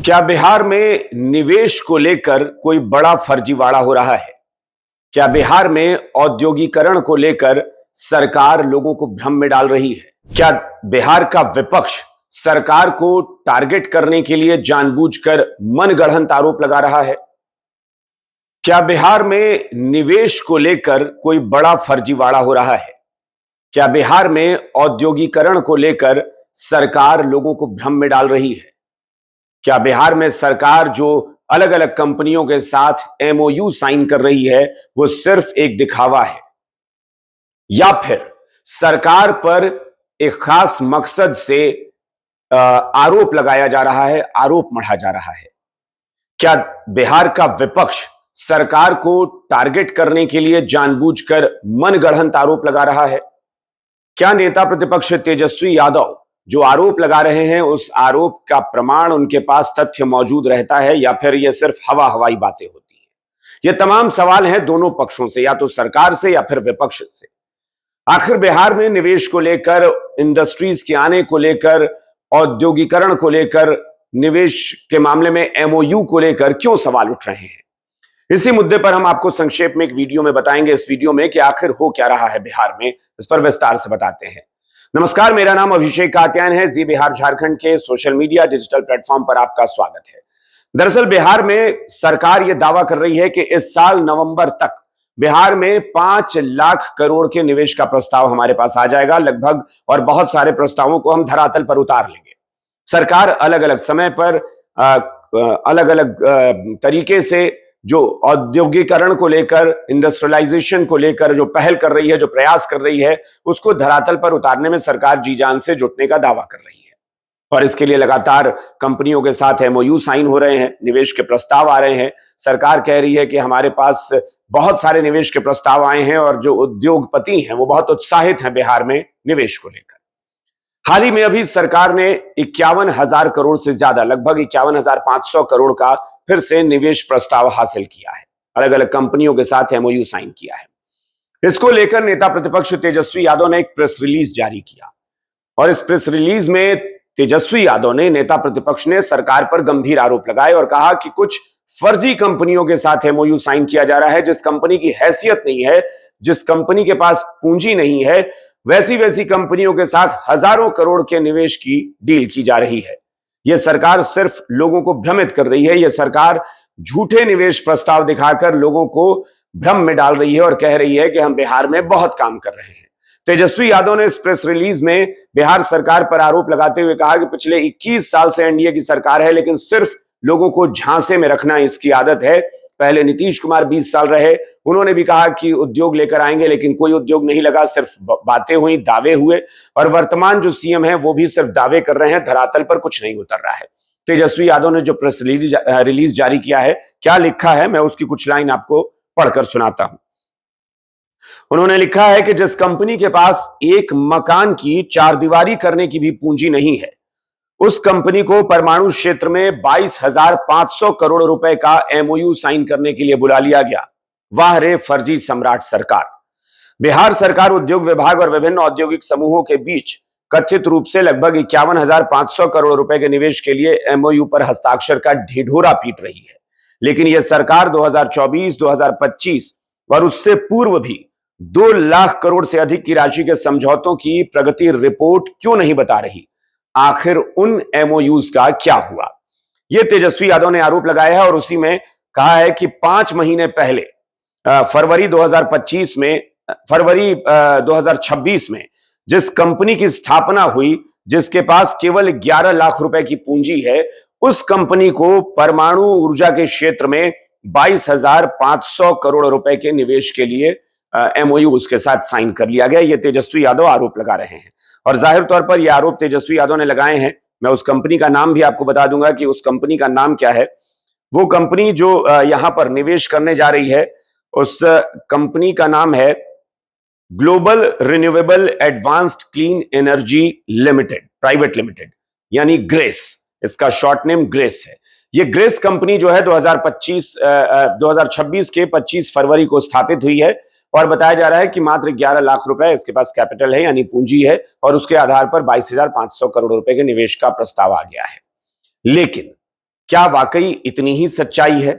क्या बिहार में निवेश को लेकर कोई बड़ा फर्जीवाड़ा हो रहा है? क्या बिहार में औद्योगिकरण को लेकर सरकार लोगों को भ्रम में डाल रही है? क्या बिहार का विपक्ष सरकार को टारगेट करने के लिए जानबूझकर मनगढ़ंत आरोप लगा रहा है? क्या बिहार में निवेश को लेकर कोई बड़ा फर्जीवाड़ा हो रहा है? क्या बिहार में औद्योगिकरण को लेकर सरकार लोगों को भ्रम में डाल रही है? क्या बिहार में सरकार जो अलग अलग कंपनियों के साथ एमओयू साइन कर रही है वो सिर्फ एक दिखावा है, या फिर सरकार पर एक खास मकसद से आरोप लगाया जा रहा है, आरोप मढ़ा जा रहा है? क्या बिहार का विपक्ष सरकार को टारगेट करने के लिए जानबूझकर मनगढ़ंत आरोप लगा रहा है? क्या नेता प्रतिपक्ष तेजस्वी यादव जो आरोप लगा रहे हैं उस आरोप का प्रमाण उनके पास तथ्य मौजूद रहता है, या फिर यह सिर्फ हवाई बातें होती हैं? ये तमाम सवाल हैं दोनों पक्षों से, या तो सरकार से या फिर विपक्ष से। आखिर बिहार में निवेश को लेकर, इंडस्ट्रीज के आने को लेकर, औद्योगिकरण को लेकर, निवेश के मामले में एमओयू को लेकर क्यों सवाल उठ रहे हैं? इसी मुद्दे पर हम आपको संक्षेप में एक वीडियो में बताएंगे, इस वीडियो में कि आखिर हो क्या रहा है बिहार में, इस पर विस्तार से बताते हैं। नमस्कार, मेरा नाम अभिषेक कात्यायन है। जी बिहार झारखंड के सोशल मीडिया डिजिटल प्लेटफॉर्म पर आपका स्वागत है। दरअसल बिहार में सरकार यह दावा कर रही है कि इस साल नवंबर तक बिहार में 5 लाख करोड़ के निवेश का प्रस्ताव हमारे पास आ जाएगा लगभग, और बहुत सारे प्रस्तावों को हम धरातल पर उतार लेंगे। सरकार अलग अलग समय पर अलग अलग तरीके से जो औद्योगिकरण को लेकर, इंडस्ट्रियलाइजेशन को लेकर जो पहल कर रही है, जो प्रयास कर रही है, उसको धरातल पर उतारने में सरकार जी जान से जुटने का दावा कर रही है। और इसके लिए लगातार कंपनियों के साथ एमओयू साइन हो रहे हैं, निवेश के प्रस्ताव आ रहे हैं। सरकार कह रही है कि हमारे पास बहुत सारे निवेश के प्रस्ताव आए हैं और जो उद्योगपति हैं वो बहुत उत्साहित हैं बिहार में निवेश को लेकर। हाल ही में अभी सरकार ने 51,000 करोड़ से ज्यादा, लगभग 51,500 करोड़ का फिर से निवेश प्रस्ताव हासिल किया है, अलग अलग कंपनियों के साथ एमओयू साइन किया है। इसको लेकर नेता प्रतिपक्ष तेजस्वी यादव ने एक प्रेस रिलीज जारी किया, और इस प्रेस रिलीज में तेजस्वी यादव ने, नेता प्रतिपक्ष ने सरकार पर गंभीर आरोप लगाए और कहा कि कुछ फर्जी कंपनियों के साथ एमओयू साइन किया जा रहा है, जिस कंपनी की हैसियत नहीं है, जिस कंपनी के पास पूंजी नहीं है, वैसी कंपनियों के साथ हजारों करोड़ के निवेश की डील की जा रही है। यह सरकार सिर्फ लोगों को भ्रमित कर रही है। यह सरकार झूठे निवेश प्रस्ताव दिखाकर लोगों को भ्रम में डाल रही है और कह रही है कि हम बिहार में बहुत काम कर रहे हैं। तेजस्वी यादव ने इस प्रेस रिलीज में बिहार सरकार पर आरोप लगाते हुए कहा कि पिछले 21 साल से एनडीए की सरकार है, लेकिन सिर्फ लोगों को झांसे में रखना इसकी आदत है। पहले नीतीश कुमार 20 साल रहे, उन्होंने भी कहा कि उद्योग लेकर आएंगे, लेकिन कोई उद्योग नहीं लगा, सिर्फ बातें हुई, दावे हुए। और वर्तमान जो सीएम है वो भी सिर्फ दावे कर रहे हैं, धरातल पर कुछ नहीं उतर रहा है। तेजस्वी यादव ने जो प्रेस रिलीज जारी किया है, क्या लिखा है, मैं उसकी कुछ लाइन आपको पढ़कर सुनाता हूं। उन्होंने लिखा है कि जिस कंपनी के पास एक मकान की चारदीवारी करने की भी पूंजी नहीं है, उस कंपनी को परमाणु क्षेत्र में 22,500 करोड़ रुपए का एमओयू साइन करने के लिए बुला लिया गया। वाह रे फर्जी सम्राट सरकार। बिहार सरकार उद्योग विभाग और विभिन्न औद्योगिक समूहों के बीच कथित रूप से लगभग 51,500 करोड़ रुपए के निवेश के लिए एमओयू पर हस्ताक्षर का ढिढोरा पीट रही है, लेकिन यह सरकार 2024, 2025 और उससे पूर्व भी 2 लाख करोड़ से अधिक की राशि के समझौतों की प्रगति रिपोर्ट क्यों नहीं बता रही? आखिर उन एमओयूज का क्या हुआ? यह तेजस्वी यादव ने आरोप लगाया है, और उसी में कहा है कि 5 महीने पहले फरवरी 2026 में जिस कंपनी की स्थापना हुई, जिसके पास केवल 11 लाख रुपए की पूंजी है, उस कंपनी को परमाणु ऊर्जा के क्षेत्र में 22,500 करोड़ रुपए के निवेश के लिए एमओयू उसके साथ साइन कर लिया गया। ये तेजस्वी यादव आरोप लगा रहे हैं, और जाहिर तौर पर यह आरोप तेजस्वी यादव ने लगाए हैं। मैं उस कंपनी का नाम भी आपको बता दूंगा कि उस कंपनी का नाम क्या है। वो कंपनी जो यहां पर निवेश करने जा रही है, उस कंपनी का नाम है global renewable advanced clean energy limited private limited, यानी ग्रेस। इसका शॉर्ट नेम ग्रेस है। ये ग्रेस कंपनी जो है 2026 के 25 फरवरी को स्थापित हुई है, और बताया जा रहा है कि मात्र 11 लाख रुपए इसके पास कैपिटल है, यानी पूंजी है, और उसके आधार पर 22,500 करोड़ रुपए के निवेश का प्रस्ताव आ गया है। लेकिन क्या वाकई इतनी ही सच्चाई है?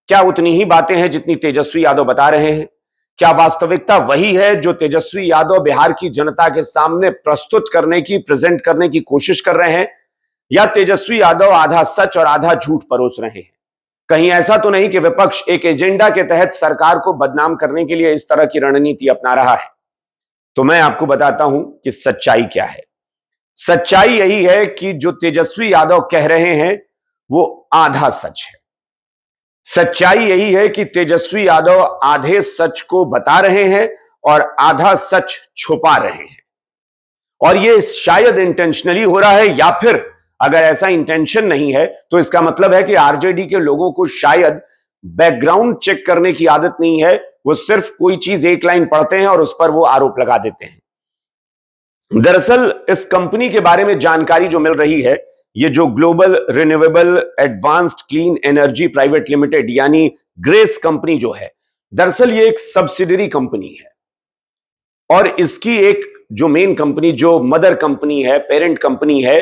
क्या उतनी ही बातें हैं जितनी तेजस्वी यादव बता रहे हैं? क्या वास्तविकता वही है जो तेजस्वी यादव बिहार की जनता के सामने प्रस्तुत करने की, प्रेजेंट करने की कोशिश कर रहे हैं? या तेजस्वी यादव आधा सच और आधा झूठ परोस रहे हैं? कहीं ऐसा तो नहीं कि विपक्ष एक एजेंडा के तहत सरकार को बदनाम करने के लिए इस तरह की रणनीति अपना रहा है? तो मैं आपको बताता हूं कि सच्चाई क्या है। सच्चाई यही है कि जो तेजस्वी यादव कह रहे हैं वो आधा सच है। सच्चाई यही है कि तेजस्वी यादव आधे सच को बता रहे हैं और आधा सच छुपा रहे हैं। और ये शायद इंटेंशनली हो रहा है, या फिर अगर ऐसा इंटेंशन नहीं है तो इसका मतलब है कि आरजेडी के लोगों को शायद बैकग्राउंड चेक करने की आदत नहीं है। वो सिर्फ कोई चीज एक लाइन पढ़ते हैं और उस पर वो आरोप लगा देते हैं। दरअसल इस कंपनी के बारे में जानकारी जो मिल रही है, ये जो global renewable advanced clean energy private limited यानी ग्रेस कंपनी जो है, दरअसल ये एक सब्सिडरी कंपनी है। और इसकी एक जो मेन कंपनी, जो मदर कंपनी है, पेरेंट कंपनी है,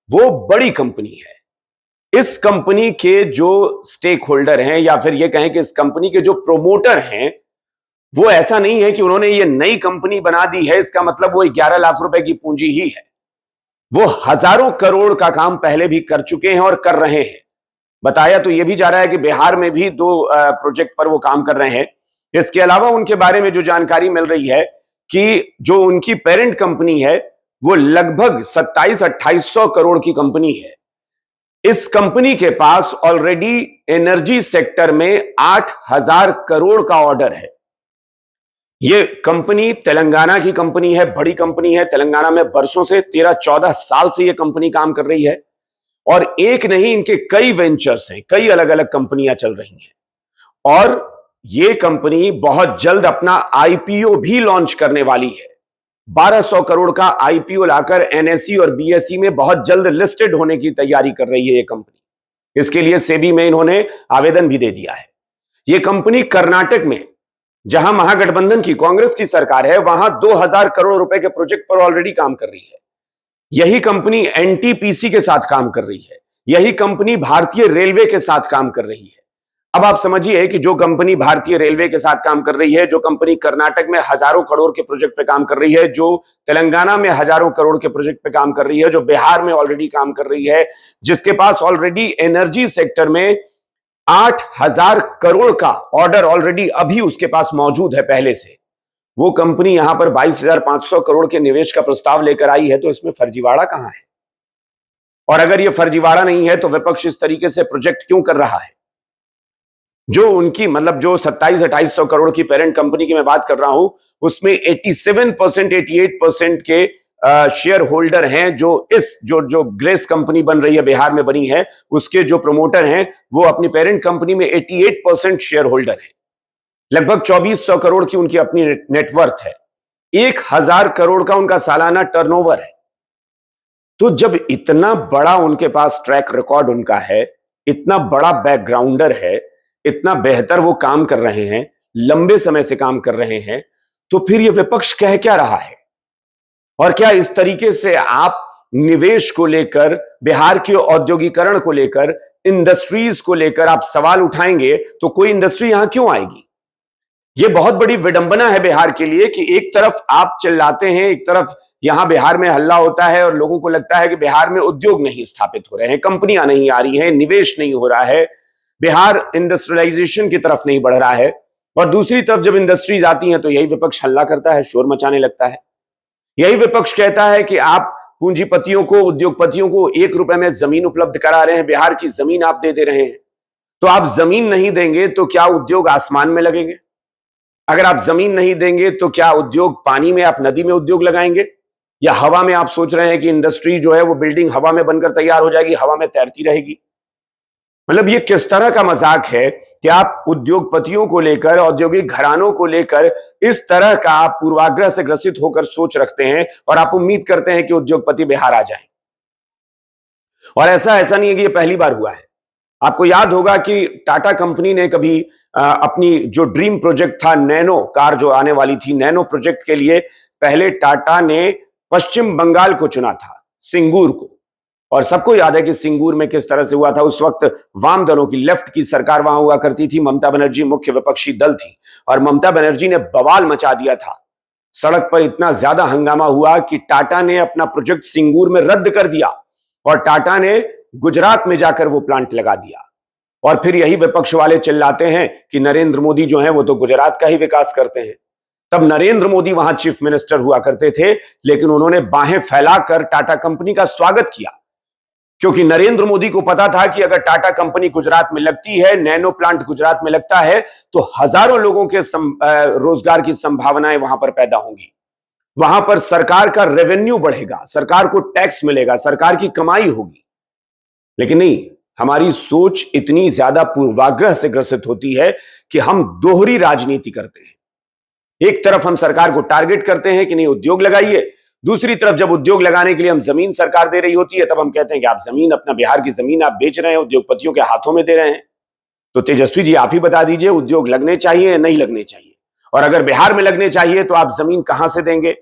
वो बड़ी कंपनी है। इस कंपनी के जो स्टेक होल्डर हैं, या फिर ये कहें कि इस कंपनी के जो प्रोमोटर हैं, वो ऐसा नहीं है कि उन्होंने ये नई कंपनी बना दी है, इसका मतलब वो 11 लाख रुपए की पूंजी ही है। वो हजारों करोड़ का काम पहले भी कर चुके हैं और कर रहे हैं। बताया तो ये भी जा रहा है कि बिहार में भी 2 प्रोजेक्ट पर वो काम कर रहे हैं। इसके अलावा उनके बारे में जो जानकारी मिल रही है कि जो उनकी पेरेंट कंपनी है वो लगभग 27-2800 करोड़ की कंपनी है। इस कंपनी के पास ऑलरेडी एनर्जी सेक्टर में 8000 करोड़ का ऑर्डर है। यह कंपनी तेलंगाना की कंपनी है, बड़ी कंपनी है। तेलंगाना में बरसों से 13-14 साल से यह कंपनी काम कर रही है और एक नहीं, इनके कई वेंचर्स हैं, कई अलग अलग कंपनियां चल रही हैं। और यह कंपनी बहुत जल्द अपना आईपीओ भी लॉन्च करने वाली है। 1200 करोड़ का आईपीओ लाकर एनएसई और बीएसई में बहुत जल्द लिस्टेड होने की तैयारी कर रही है यह कंपनी। इसके लिए सेबी में इन्होंने आवेदन भी दे दिया है। यह कंपनी कर्नाटक में, जहां महागठबंधन की, कांग्रेस की सरकार है, वहां 2000 करोड़ रुपए के प्रोजेक्ट पर ऑलरेडी काम कर रही है। यही कंपनी एनटीपीसी के साथ काम कर रही है। यही कंपनी भारतीय रेलवे के साथ काम कर रही है। अब आप समझिए कि जो कंपनी भारतीय रेलवे के साथ काम कर रही है, जो कंपनी कर्नाटक में हजारों करोड़ के प्रोजेक्ट पे काम कर रही है, जो तेलंगाना में हजारों करोड़ के प्रोजेक्ट पे काम कर रही है, जो बिहार में ऑलरेडी काम कर रही है, जिसके पास ऑलरेडी एनर्जी सेक्टर में 8000 करोड़ का ऑर्डर ऑलरेडी अभी उसके पास मौजूद है पहले से, वो कंपनी यहां पर 22,500 करोड़ के निवेश का प्रस्ताव लेकर आई है। तो इसमें फर्जीवाड़ा कहां है? और अगर यह फर्जीवाड़ा नहीं है तो विपक्ष इस तरीके से प्रोजेक्ट क्यों कर रहा है? जो उनकी, मतलब जो 27-2800 करोड़ की पेरेंट कंपनी की मैं बात कर रहा हूं, उसमें 87%, 88% के शेयर होल्डर हैं, जो ग्रेस कंपनी बन रही है, बिहार में बनी है, उसके जो प्रमोटर हैं वो अपनी पेरेंट कंपनी में 88% शेयर होल्डर हैं। लगभग 2400 करोड़ की उनकी अपनी नेटवर्थ है। 1000 करोड़ का उनका सालाना टर्नओवर है। तो जब इतना बड़ा उनके पास ट्रैक रिकॉर्ड उनका है, इतना बड़ा बैकग्राउंडर है, इतना बेहतर वो काम कर रहे हैं, लंबे समय से काम कर रहे हैं, तो फिर ये विपक्ष कह क्या रहा है? और क्या इस तरीके से आप निवेश को लेकर, बिहार के औद्योगिकरण को लेकर, इंडस्ट्रीज को लेकर आप सवाल उठाएंगे तो कोई इंडस्ट्री यहां क्यों आएगी? यह बहुत बड़ी विडंबना है बिहार के लिए कि एक तरफ आप चिल्लाते हैं, एक तरफ यहां बिहार में हल्ला होता है और लोगों को लगता है कि बिहार में उद्योग नहीं स्थापित हो रहे हैं, कंपनियां नहीं आ रही हैं, निवेश नहीं हो रहा है, बिहार इंडस्ट्रियलाइजेशन की तरफ नहीं बढ़ रहा है। और दूसरी तरफ जब इंडस्ट्रीज आती हैं तो यही विपक्ष हल्ला करता है, शोर मचाने लगता है। यही विपक्ष कहता है कि आप पूंजीपतियों को, उद्योगपतियों को 1 रुपए में जमीन उपलब्ध करा रहे हैं, बिहार की जमीन आप दे रहे हैं। तो आप जमीन नहीं देंगे तो क्या उद्योग आसमान में लगेंगे? अगर आप जमीन नहीं देंगे तो क्या उद्योग पानी में, आप नदी में उद्योग लगाएंगे? या हवा में आप सोच रहे हैं कि इंडस्ट्री जो है वो बिल्डिंग हवा में बनकर तैयार हो जाएगी, हवा में तैरती रहेगी? मतलब ये किस तरह का मजाक है कि आप उद्योगपतियों को लेकर, औद्योगिक घरानों को लेकर इस तरह का आप पूर्वाग्रह से ग्रसित होकर सोच रखते हैं और आप उम्मीद करते हैं कि उद्योगपति बिहार आ जाएं। और ऐसा नहीं है कि ये पहली बार हुआ है। आपको याद होगा कि टाटा कंपनी ने कभी अपनी जो ड्रीम प्रोजेक्ट था, नैनो कार जो आने वाली थी, नैनो प्रोजेक्ट के लिए पहले टाटा ने पश्चिम बंगाल को चुना था, सिंगूर को। और सबको याद है कि सिंगूर में किस तरह से हुआ था। उस वक्त वाम दलों की, लेफ्ट की सरकार वहां हुआ करती थी, ममता बनर्जी मुख्य विपक्षी दल थी और ममता बनर्जी ने बवाल मचा दिया था। सड़क पर इतना ज्यादा हंगामा हुआ कि टाटा ने अपना प्रोजेक्ट सिंगूर में रद्द कर दिया और टाटा ने गुजरात में जाकर वो प्लांट लगा दिया। और फिर यही विपक्ष वाले चिल्लाते हैं कि नरेंद्र मोदी जो है वो तो गुजरात का ही विकास करते हैं। तब नरेंद्र मोदी वहां चीफ मिनिस्टर हुआ करते थे, लेकिन उन्होंने बाहें फैलाकर टाटा कंपनी का स्वागत किया, क्योंकि नरेंद्र मोदी को पता था कि अगर टाटा कंपनी गुजरात में लगती है, नैनो प्लांट गुजरात में लगता है, तो हजारों लोगों के रोजगार की संभावनाएं वहां पर पैदा होंगी। वहां पर सरकार का रेवेन्यू बढ़ेगा, सरकार को टैक्स मिलेगा, सरकार की कमाई होगी। लेकिन नहीं, हमारी सोच इतनी ज्यादा पूर्वाग्रह से ग्रसित होती है कि हम दोहरी राजनीति करते हैं। एक तरफ हम सरकार को टारगेट करते हैं कि नहीं उद्योग लगाइए, दूसरी तरफ जब उद्योग लगाने के लिए हम जमीन सरकार दे रही होती है तब हम कहते हैं कि आप जमीन, अपना बिहार की जमीन आप बेच रहे हैं, उद्योगपतियों के हाथों में दे रहे हैं। तो तेजस्वी जी आप ही बता दीजिए, उद्योग लगने चाहिए या नहीं लगने चाहिए? और अगर बिहार में लगने चाहिए तो आप जमीन कहां से देंगे?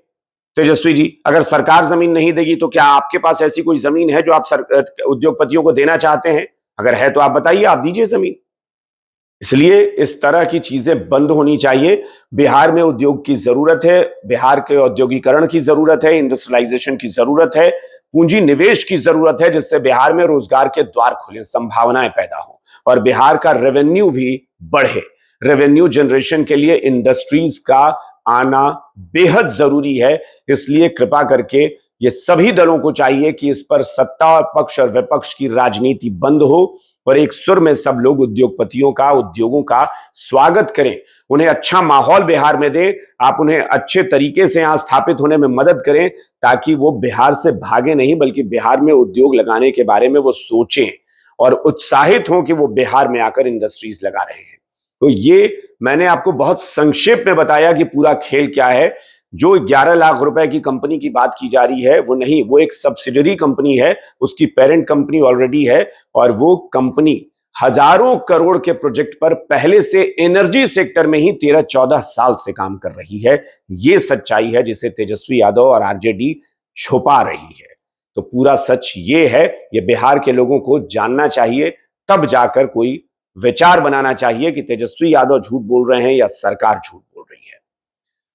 तेजस्वी जी, अगर सरकार जमीन नहीं देगी तो क्या आपके पास ऐसी कोई जमीन है जो आप उद्योगपतियों को देना चाहते हैं? अगर है तो आप बताइए, आप दीजिए जमीन। इसलिए इस तरह की चीजें बंद होनी चाहिए। बिहार में उद्योग की जरूरत है, बिहार के औद्योगिकरण की जरूरत है, इंडस्ट्रियलाइजेशन की जरूरत है, पूंजी निवेश की जरूरत है, जिससे बिहार में रोजगार के द्वार खुले, संभावनाएं पैदा हो और बिहार का रेवेन्यू भी बढ़े। रेवेन्यू जनरेशन के लिए इंडस्ट्रीज का आना बेहद जरूरी है। इसलिए कृपा करके ये सभी दलों को चाहिए कि इस पर सत्ता पक्ष और विपक्ष की राजनीति बंद हो और एक सुर में सब लोग उद्योगपतियों का, उद्योगों का स्वागत करें, उन्हें अच्छा माहौल बिहार में दें, आप उन्हें अच्छे तरीके से यहां स्थापित होने में मदद करें, ताकि वो बिहार से भागे नहीं, बल्कि बिहार में उद्योग लगाने के बारे में वो सोचें और उत्साहित हों कि वो बिहार में आकर इंडस्ट्रीज लगा रहे हैं। तो ये मैंने आपको बहुत संक्षेप में बताया कि पूरा खेल क्या है। जो 11 लाख रुपए की कंपनी की बात की जा रही है वो नहीं, वो एक सब्सिडरी कंपनी है, उसकी पेरेंट कंपनी ऑलरेडी है और वो कंपनी हजारों करोड़ के प्रोजेक्ट पर पहले से एनर्जी सेक्टर में ही 13-14 साल से काम कर रही है। ये सच्चाई है जिसे तेजस्वी यादव और आरजेडी छुपा रही है। तो पूरा सच ये है, ये बिहार के लोगों को जानना चाहिए, तब जाकर कोई विचार बनाना चाहिए कि तेजस्वी यादव झूठ बोल रहे हैं या सरकार झूठ बोल रही है।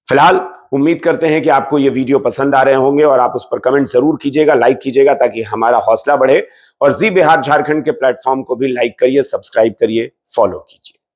फिलहाल उम्मीद करते हैं कि आपको ये वीडियो पसंद आ रहे होंगे और आप उस पर कमेंट जरूर कीजिएगा, लाइक कीजिएगा, ताकि हमारा हौसला बढ़े। और जी बिहार झारखंड के प्लेटफॉर्म को भी लाइक करिए, सब्सक्राइब करिए, फॉलो कीजिए।